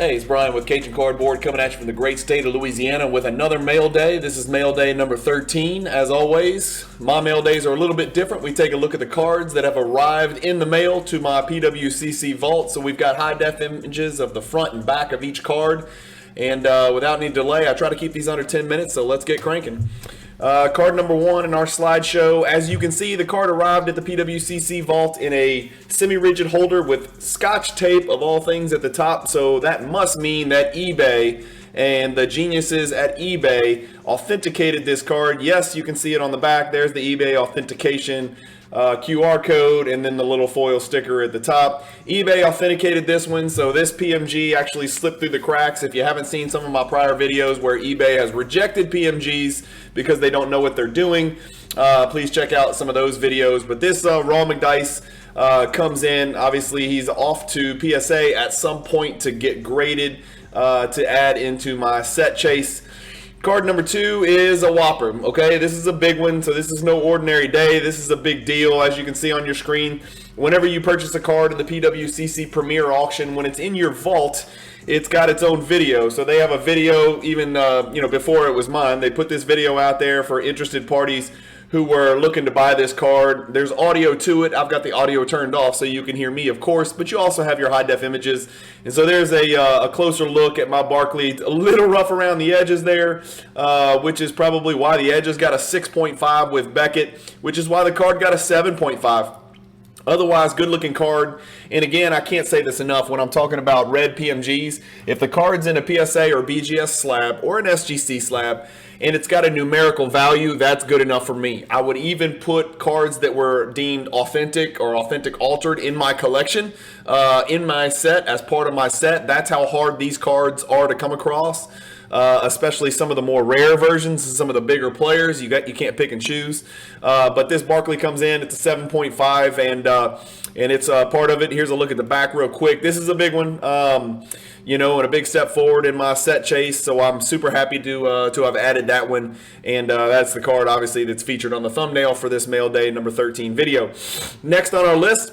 Hey, it's Brian with Cajun Cardboard coming at you from the great state of Louisiana with another mail day. This is mail day number 13. As always, my mail days are a little bit different. We take a look at the cards that have arrived in the mail to my PWCC vault. So we've got high-def images of the front and back of each card. And without any delay, I try to keep these under 10 minutes, so let's get cranking. Card number 1 in our slideshow. As you can see, the card arrived at the PWCC vault in a semi-rigid holder with scotch tape of all things at the top. So that must mean that eBay and the geniuses at eBay authenticated this card. Yes, you can see it on the back. There's the eBay authentication QR code and then the little foil sticker at the top. eBay authenticated this one, so this PMG actually slipped through the cracks. If you haven't seen some of my prior videos where eBay has rejected PMGs because they don't know what they're doing, please check out some of those videos. But this Raw McDice comes in. Obviously, he's off to PSA at some point to get graded to add into my set chase. Card number 2 is a whopper. Okay, this is a big one, so this is no ordinary day. This is a big deal, as you can see on your screen. Whenever you purchase a card in the PWCC Premier Auction, when it's in your vault, it's got its own video. So they have a video even before it was mine. They put this video out there for interested parties who were looking to buy this card. There's audio to it. I've got the audio turned off so you can hear me, of course, but you also have your high-def images. And so there's a closer look at my Barkley. A little rough around the edges there, which is probably why the edges got a 6.5 with Beckett, which is why the card got a 7.5. Otherwise, good-looking card. And again, I can't say this enough when I'm talking about red PMGs. If the card's in a PSA or BGS slab or an SGC slab and it's got a numerical value, that's good enough for me. I would even put cards that were deemed authentic or authentic altered in my collection, in my set, as part of my set. That's how hard these cards are to come across. Especially some of the more rare versions and some of the bigger players. You can't pick and choose. But this Barkley comes in, it's a 7.5, and it's part of it. Here's a look at the back real quick. This is a big one, and a big step forward in my set chase. So I'm super happy to have added that one. And that's the card, obviously, that's featured on the thumbnail for this mail day number 13 video. Next on our list,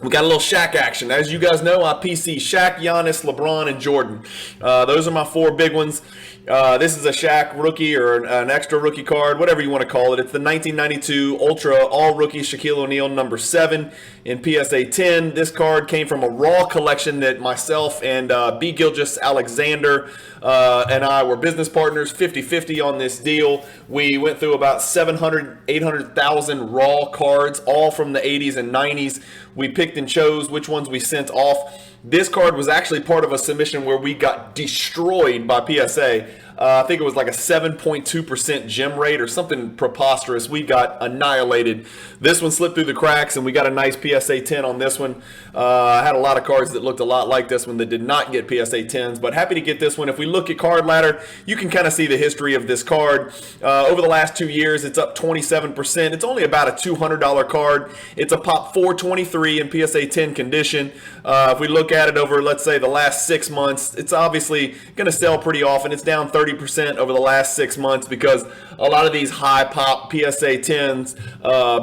we got a little Shaq action. As you guys know, I PC Shaq, Giannis, LeBron, and Jordan. Those are my 4 big ones. This is a Shaq rookie or an extra rookie card, whatever you want to call it. It's the 1992 Ultra All-Rookie Shaquille O'Neal number 7 in PSA 10. This card came from a Raw collection that myself and B. Gilgis Alexander and I were business partners, 50-50 on this deal. We went through about 800,000 Raw cards, all from the 80s and 90s. We picked and chose which ones we sent off. This card was actually part of a submission where we got destroyed by PSA. I think it was like a 7.2% gem rate or something preposterous. We got annihilated. This one slipped through the cracks, and we got a nice PSA 10 on this one. I had a lot of cards that looked a lot like this one that did not get PSA 10s, but happy to get this one. If we look at Card Ladder, you can kind of see the history of this card. Over the last 2 years, it's up 27%. It's only about a $200 card. It's a pop 423 in PSA 10 condition. If we look at it over, let's say, the last 6 months, it's obviously going to sell pretty often. It's down 30% over the last 6 months because a lot of these high pop PSA 10s,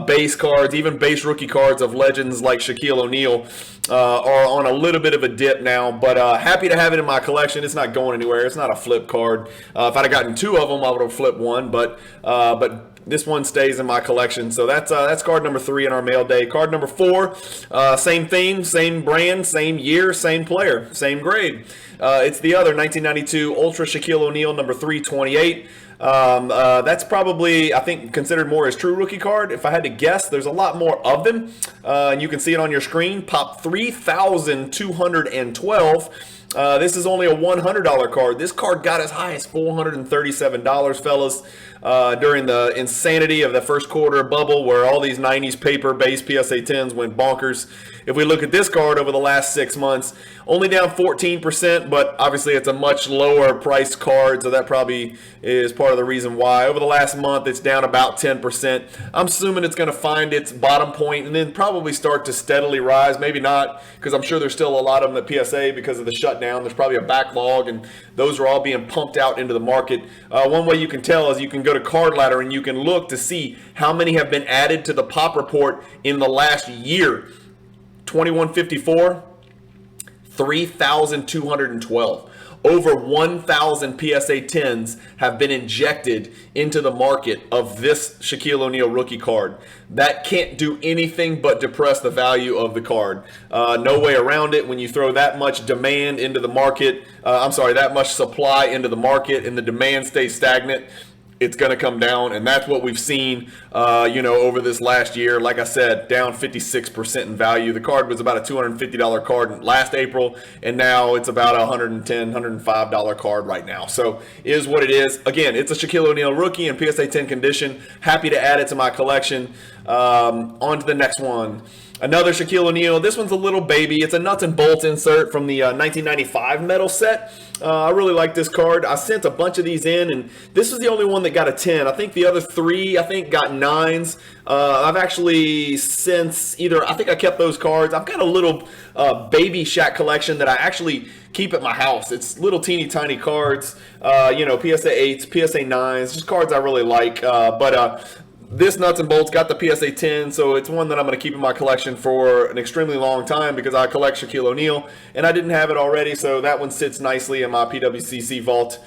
base cards, even base rookie cards of legends like Shaquille O'Neal are on a little bit of a dip now, but happy to have it in my collection. It's not going anywhere. It's not a flip card. If I'd have gotten 2 of them, I would have flipped one, but this one stays in my collection. So that's card number 3 in our mail day. Card number 4, same theme, same brand, same year, same player, same grade. It's the other 1992 Ultra Shaquille O'Neal number 328. That's probably, I think, considered more as true rookie card. If I had to guess, there's a lot more of them. And you can see it on your screen. Pop 3,212. This is only a $100 card. This card got as high as $437, fellas, during the insanity of the first quarter bubble where all these 90s paper-based PSA 10s went bonkers. If we look at this card over the last 6 months, only down 14%, but obviously it's a much lower priced card, so that probably is part of the reason why. Over the last month, it's down about 10%. I'm assuming it's going to find its bottom point and then probably start to steadily rise. Maybe not, because I'm sure there's still a lot of them at PSA because of the shutdown. There's probably a backlog, and those are all being pumped out into the market. One way you can tell is you can go to Card Ladder and you can look to see how many have been added to the pop report in the last year. 2154, 3,212. Over 1,000 PSA 10s have been injected into the market of this Shaquille O'Neal rookie card. That can't do anything but depress the value of the card. No way around it when you throw that much demand into the market. That much supply into the market and the demand stays stagnant. It's going to come down, and that's what we've seen, over this last year. Like I said, down 56% in value. The card was about a $250 card last April, and now it's about a $110, $105 card right now. So is what it is. Again, it's a Shaquille O'Neal rookie in PSA 10 condition. Happy to add it to my collection. On to the next one. Another Shaquille O'Neal. This one's a little baby. It's a nuts and bolts insert from the 1995 metal set. I really like this card. I sent a bunch of these in, and this was the only one that got a 10. I think the other three, got 9s. I've actually since I think I kept those cards. I've got a little baby Shaq collection that I actually keep at my house. It's little teeny tiny cards, PSA 8s, PSA 9s, just cards I really like. This nuts and bolts got the PSA 10, so it's one that I'm going to keep in my collection for an extremely long time because I collect Shaquille O'Neal, and I didn't have it already, so that one sits nicely in my PWCC vault.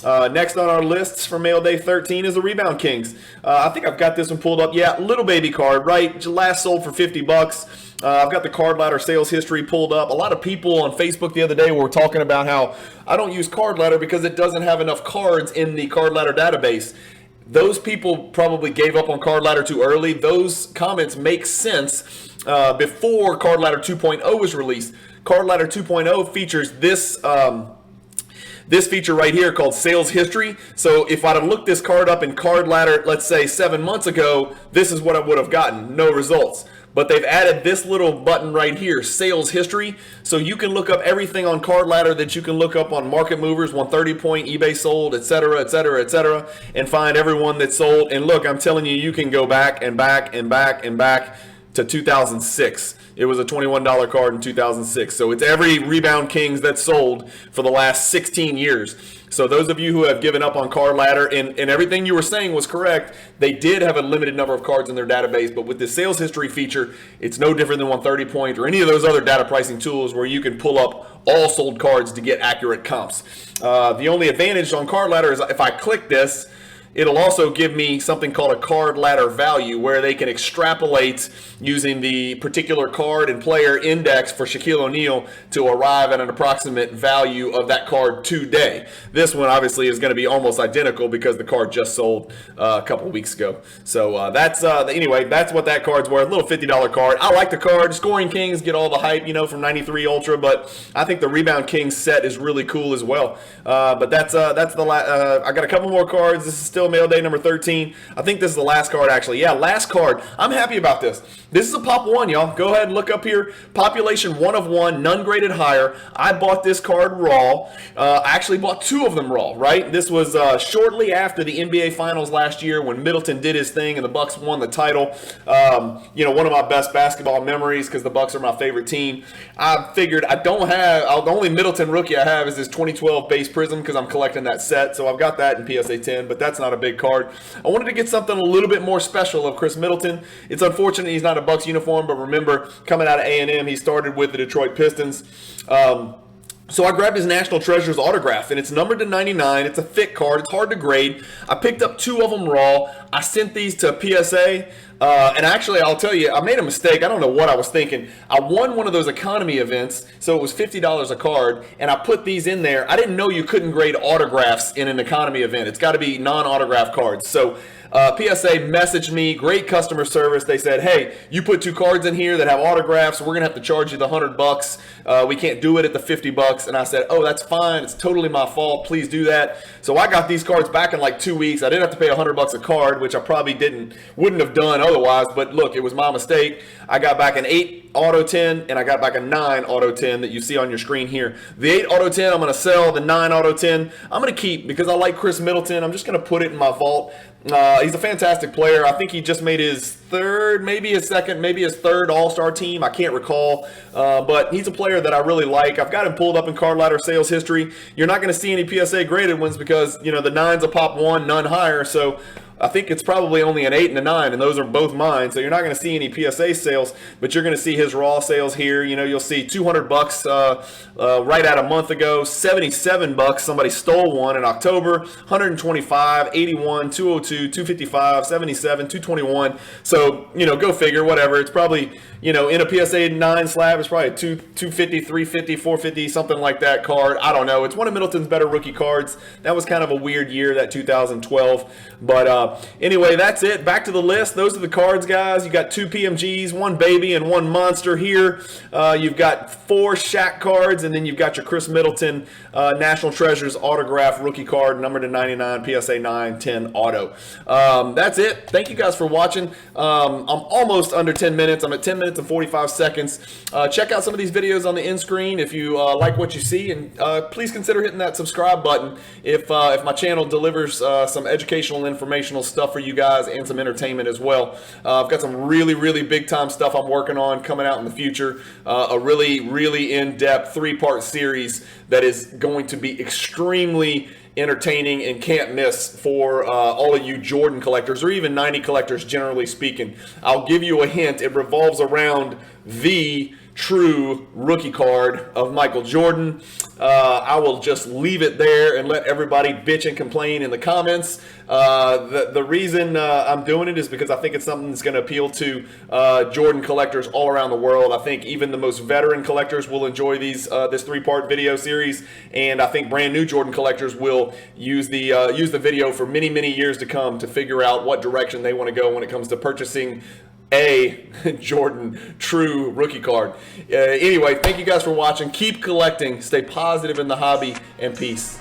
Next on our lists for Mail Day 13 is the Rebound Kings. I think I've got this one pulled up. Yeah, little baby card, right? Last sold for $50. I've got the card ladder sales history pulled up. A lot of people on Facebook the other day were talking about how I don't use card ladder because it doesn't have enough cards in the card ladder database. Those people probably gave up on Card Ladder too early. Those comments make sense before Card Ladder 2.0 was released. Card Ladder 2.0 features this feature right here called Sales History. So if I'd have looked this card up in Card Ladder, let's say 7 months ago, this is what I would have gotten. No results. But they've added this little button right here, Sales History. So you can look up everything on Card Ladder that you can look up on Market Movers, 130 Point, eBay sold, etc., etc., etc., and find everyone that's sold. And look, I'm telling you, you can go back and back and back and back to 2006. It was a $21 card in 2006. So it's every Rebound Kings that's sold for the last 16 years. So those of you who have given up on Card Ladder, and everything you were saying was correct, they did have a limited number of cards in their database, but with this sales history feature, it's no different than 130 Point or any of those other data pricing tools where you can pull up all sold cards to get accurate comps. The only advantage on Card Ladder is if I click this, it'll also give me something called a card ladder value where they can extrapolate using the particular card and player index for Shaquille O'Neal to arrive at an approximate value of that card today. This one obviously is going to be almost identical because the card just sold a couple weeks ago. So anyway, that's what that card's worth. A little $50 card. I like the card. Scoring Kings get all the hype, from 93 Ultra, but I think the Rebound Kings set is really cool as well. But that's the last. I got a couple more cards. This is still Mail Day number 13. I think this is the last card, actually. Yeah, last card. I'm happy about this. This is a Pop 1, y'all. Go ahead and look up here. Population 1 of 1, none graded higher. I bought this card raw. I actually bought 2 of them raw, right? This was shortly after the NBA Finals last year when Middleton did his thing and the Bucks won the title. One of my best basketball memories because the Bucks are my favorite team. I figured the only Middleton rookie I have is this 2012 base Prism because I'm collecting that set. So I've got that in PSA 10, but that's not a big card. I wanted to get something a little bit more special of Chris Middleton. It's unfortunate he's not a Bucks uniform, but remember, coming out of A&M, he started with the Detroit Pistons. So I grabbed his National Treasures autograph, and it's numbered to 99. It's a thick card. It's hard to grade. I picked up 2 of them raw. I sent these to PSA, and actually, I'll tell you, I made a mistake. I don't know what I was thinking. I won one of those economy events, so it was $50 a card, and I put these in there. I didn't know you couldn't grade autographs in an economy event. It's got to be non-autograph cards. So PSA messaged me, great customer service. They said, hey, you put 2 cards in here that have autographs. We're going to have to charge you the $100. We can't do it at the $50. And I said, oh, that's fine. It's totally my fault. Please do that. So I got these cards back in like 2 weeks. I didn't have to pay $100 a card, which I probably wouldn't have done otherwise. But look, it was my mistake. I got back an 8 auto 10 and I got back a 9 auto 10 that you see on your screen here. The 8 auto 10 I'm going to sell. The 9 auto 10 I'm going to keep because I like Chris Middleton. I'm just going to put it in my vault. He's a fantastic player. I think he just made his third, maybe his second, maybe his third All-Star team. I can't recall. But he's a player that I really like. I've got him pulled up in Card Ladder sales history. You're not going to see any PSA graded ones because, the 9's a Pop 1, none higher. So I think it's probably only an 8 and a 9, and those are both mine. So you're not going to see any PSA sales, but you're going to see his raw sales here. You know, you'll see $200 right at a month ago, $77. Somebody stole one in October, 125, 81, 202, 255, 77, 221. So, you know, go figure, whatever. It's probably, you know, in a PSA 9 slab, it's probably 250, 350, 450, something like that card. I don't know. It's one of Middleton's better rookie cards. That was kind of a weird year, that 2012. But anyway, that's it. Back to the list. Those are the cards, guys. You got 2 PMGs, 1 baby, and 1 monster here. You've got 4 Shaq cards, and then you've got your Chris Middleton National Treasures autograph rookie card, numbered to 99, PSA 9, 10 auto. That's it. Thank you guys for watching. I'm almost under 10 minutes. I'm at 10 minutes and 45 seconds. Check out some of these videos on the end screen if you like what you see, and please consider hitting that subscribe button if my channel delivers some educational and informational stuff for you guys and some entertainment as well. I've got some really big time stuff I'm working on coming out in the future. A really in-depth 3-part series that is going to be extremely entertaining and can't miss for all of you Jordan collectors, or even 90 collectors generally speaking. I'll give you a hint. It revolves around the true rookie card of Michael Jordan. I will just leave it there and let everybody bitch and complain in the comments. The reason I'm doing it is because I think it's something that's going to appeal to Jordan collectors all around the world. I think even the most veteran collectors will enjoy this 3-part video series, and I think brand new Jordan collectors will use the video for many years to come to figure out what direction they want to go when it comes to purchasing a Jordan true rookie card. Anyway, thank you guys for watching. Keep collecting, stay positive in the hobby, and peace.